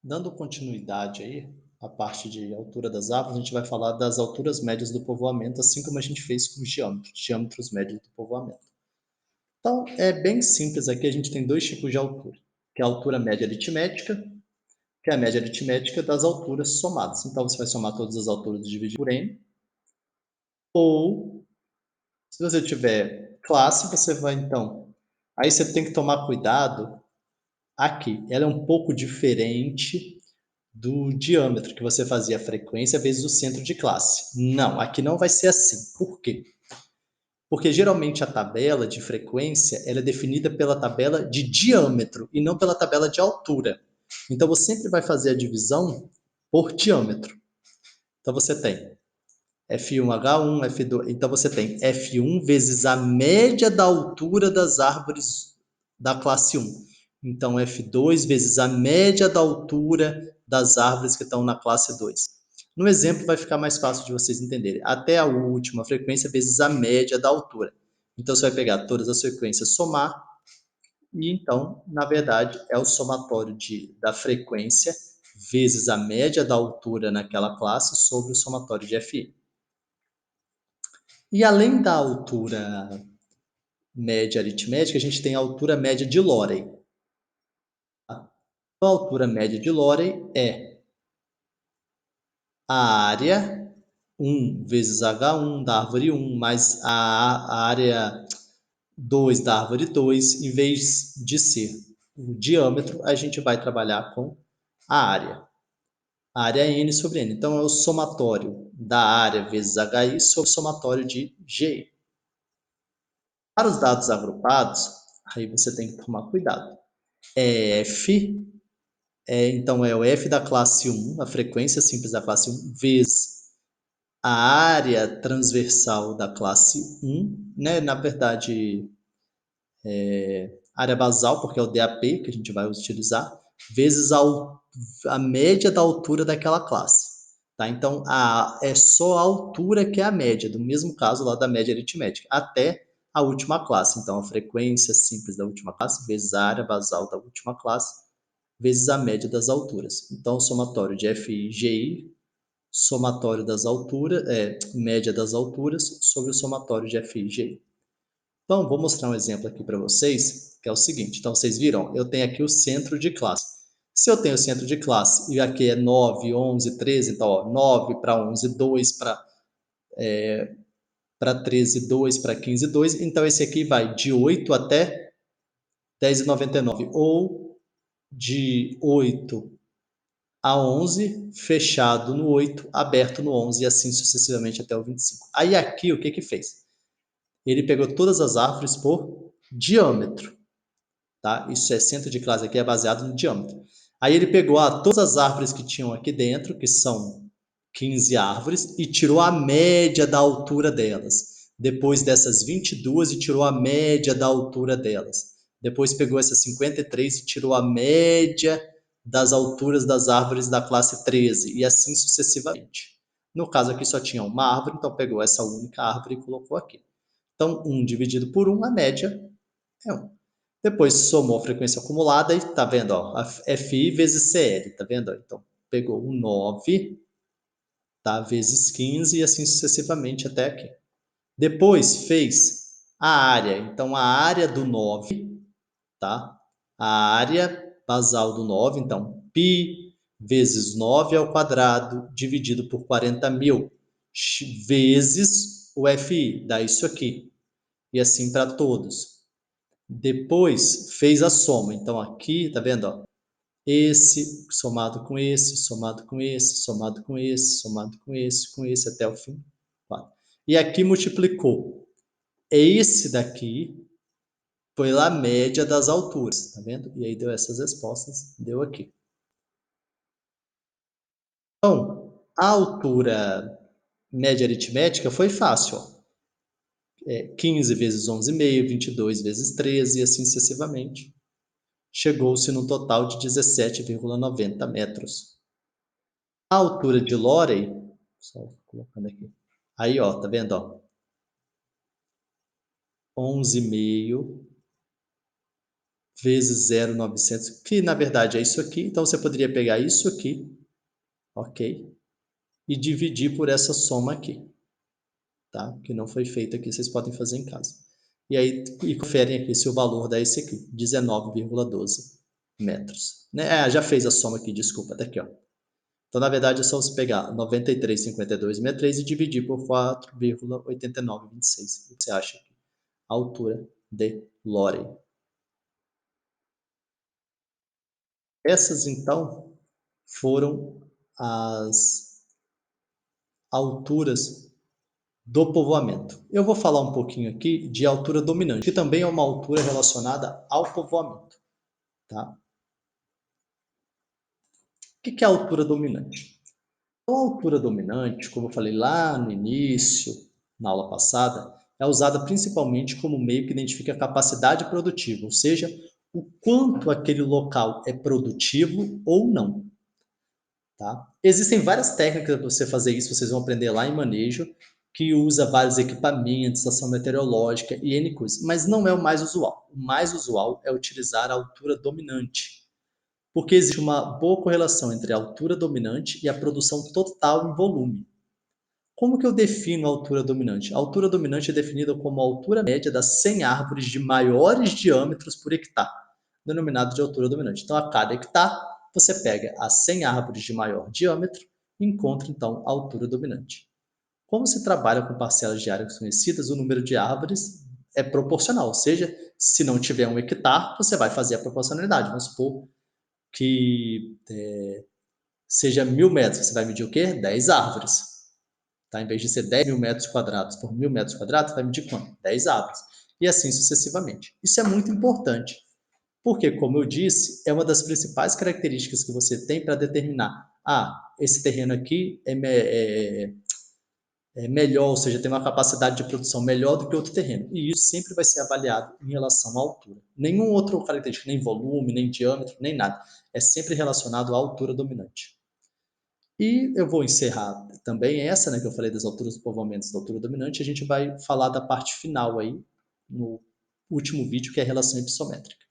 Dando continuidade aí, à parte de altura das árvores, a gente vai falar das alturas médias do povoamento, assim como a gente fez com os diâmetros médios do povoamento. Então, é bem simples aqui, a gente tem dois tipos de altura, que é a altura média aritmética, que é a média aritmética das alturas somadas. Então, você vai somar todas as alturas e dividir por n, ou, se você tiver classe, você vai, então, aí você tem que tomar cuidado aqui, ela é um pouco diferente do diâmetro, que você fazia a frequência vezes o centro de classe. Não, aqui não vai ser assim. Por quê? Porque geralmente a tabela de frequência ela é definida pela tabela de diâmetro e não pela tabela de altura. Então você sempre vai fazer a divisão por diâmetro. Então você tem F1H1, F2. Então você tem F1 vezes a média da altura das árvores da classe 1. Então F2 vezes a média da altura das árvores que estão na classe 2. No exemplo vai ficar mais fácil de vocês entenderem. Até a última frequência vezes a média da altura. Então você vai pegar todas as frequências, somar, e então, na verdade, é o somatório da frequência vezes a média da altura naquela classe sobre o somatório de Fi. E além da altura média aritmética, a gente tem a altura média de Lorentz. Tá? A altura média de Lorentz é a área 1 vezes H1 da árvore 1 mais a área 2 da árvore 2. Em vez de ser o diâmetro, a gente vai trabalhar com a área. A área é N sobre N. Então, é o somatório da área vezes HI sobre o somatório de GI. Para os dados agrupados, aí você tem que tomar cuidado. F, então é o F da classe 1, a frequência simples da classe 1, vezes a área transversal da classe 1, né? Na verdade, área basal, porque é o DAP que a gente vai utilizar, vezes a média da altura daquela classe. Tá? Então, é só a altura que é a média, do mesmo caso lá da média aritmética, até a última classe. Então, a frequência simples da última classe vezes a área basal da última classe, vezes a média das alturas. Então, o somatório de FI e GI, somatório das alturas, média das alturas, sobre o somatório de FI e GI. Então, vou mostrar um exemplo aqui para vocês, que é o seguinte. Então, vocês viram? Eu tenho aqui o centro de classe. Se eu tenho o centro de classe e aqui é 9, 11, 13, então, ó, 9 para 11, 2 para 13, 2 para 15, 2. Então, esse aqui vai de 8 até 10,99. Ou de 8 a 11, fechado no 8, aberto no 11 e assim sucessivamente até o 25. Aí aqui, o que que fez? Ele pegou todas as árvores por diâmetro. Tá? Isso é centro de classe aqui, é baseado no diâmetro. Aí ele pegou todas as árvores que tinham aqui dentro, que são 15 árvores, e tirou a média da altura delas. Depois dessas 22 e tirou a média da altura delas. Depois pegou essas 53 e tirou a média das alturas das árvores da classe 13, e assim sucessivamente. No caso aqui só tinha uma árvore, então pegou essa única árvore e colocou aqui. Então, 1 dividido por 1, a média é 1. Depois somou a frequência acumulada e tá vendo, ó, a FI vezes CL, tá vendo? Então, pegou o 9, tá, vezes 15 e assim sucessivamente até aqui. Depois fez a área. Então, a área do 9, tá? A área basal do 9, então, π vezes 9 ao quadrado dividido por 40.000 vezes o FI, dá isso aqui. E assim para todos. Depois fez a soma. Então aqui, tá vendo, ó? Esse somado com esse, somado com esse, somado com esse, somado com esse até o fim. E aqui multiplicou. Esse daqui foi lá a média das alturas, tá vendo? E aí deu essas respostas, deu aqui. Então, a altura média aritmética foi fácil, ó. 15 vezes 11,5, 22 vezes 13 e assim sucessivamente. Chegou-se num total de 17,90 metros. A altura de Lorey, só colocando aqui, aí ó, tá vendo, ó, 11,5 vezes 0,900, que na verdade é isso aqui. Então, você poderia pegar isso aqui, ok? E dividir por essa soma aqui, tá? Que não foi feita aqui, vocês podem fazer em casa. E aí, e conferem aqui se o valor dá esse aqui, 19,12 metros. Né? Já fez a soma aqui, desculpa, tá aqui, ó. Então, na verdade, é só você pegar 93,5263 e dividir por 4,8926. O que você acha? A altura de Lore. Essas, então, foram as alturas do povoamento. Eu vou falar um pouquinho aqui de altura dominante, que também é uma altura relacionada ao povoamento. Tá? O que é a altura dominante? Então, a altura dominante, como eu falei lá no início, na aula passada, é usada principalmente como meio que identifica a capacidade produtiva, ou seja, o quanto aquele local é produtivo ou não. Tá? Existem várias técnicas para você fazer isso, vocês vão aprender lá em manejo, que usa vários equipamentos, estação meteorológica e N coisas, mas não é o mais usual. O mais usual é utilizar a altura dominante, porque existe uma boa correlação entre a altura dominante e a produção total em volume. Como que eu defino a altura dominante? A altura dominante é definida como a altura média das 100 árvores de maiores diâmetros por hectare, denominado de altura dominante. Então, a cada hectare, você pega as 100 árvores de maior diâmetro e encontra, então, a altura dominante. Como se trabalha com parcelas de áreas conhecidas, o número de árvores é proporcional, ou seja, se não tiver um hectare, você vai fazer a proporcionalidade. Vamos supor que seja 1.000 metros, você vai medir o quê? 10 árvores. Tá? Em vez de ser 10 mil metros quadrados por 1.000 metros quadrados, vai medir quanto? 10 árvores. E assim sucessivamente. Isso é muito importante, porque, como eu disse, é uma das principais características que você tem para determinar, esse terreno aqui é melhor, ou seja, tem uma capacidade de produção melhor do que outro terreno. E isso sempre vai ser avaliado em relação à altura. Nenhum outro característica, nem volume, nem diâmetro, nem nada. É sempre relacionado à altura dominante. E eu vou encerrar também essa, né, que eu falei das alturas do povoamento, da altura dominante, a gente vai falar da parte final aí, no último vídeo, que é a relação hipossométrica.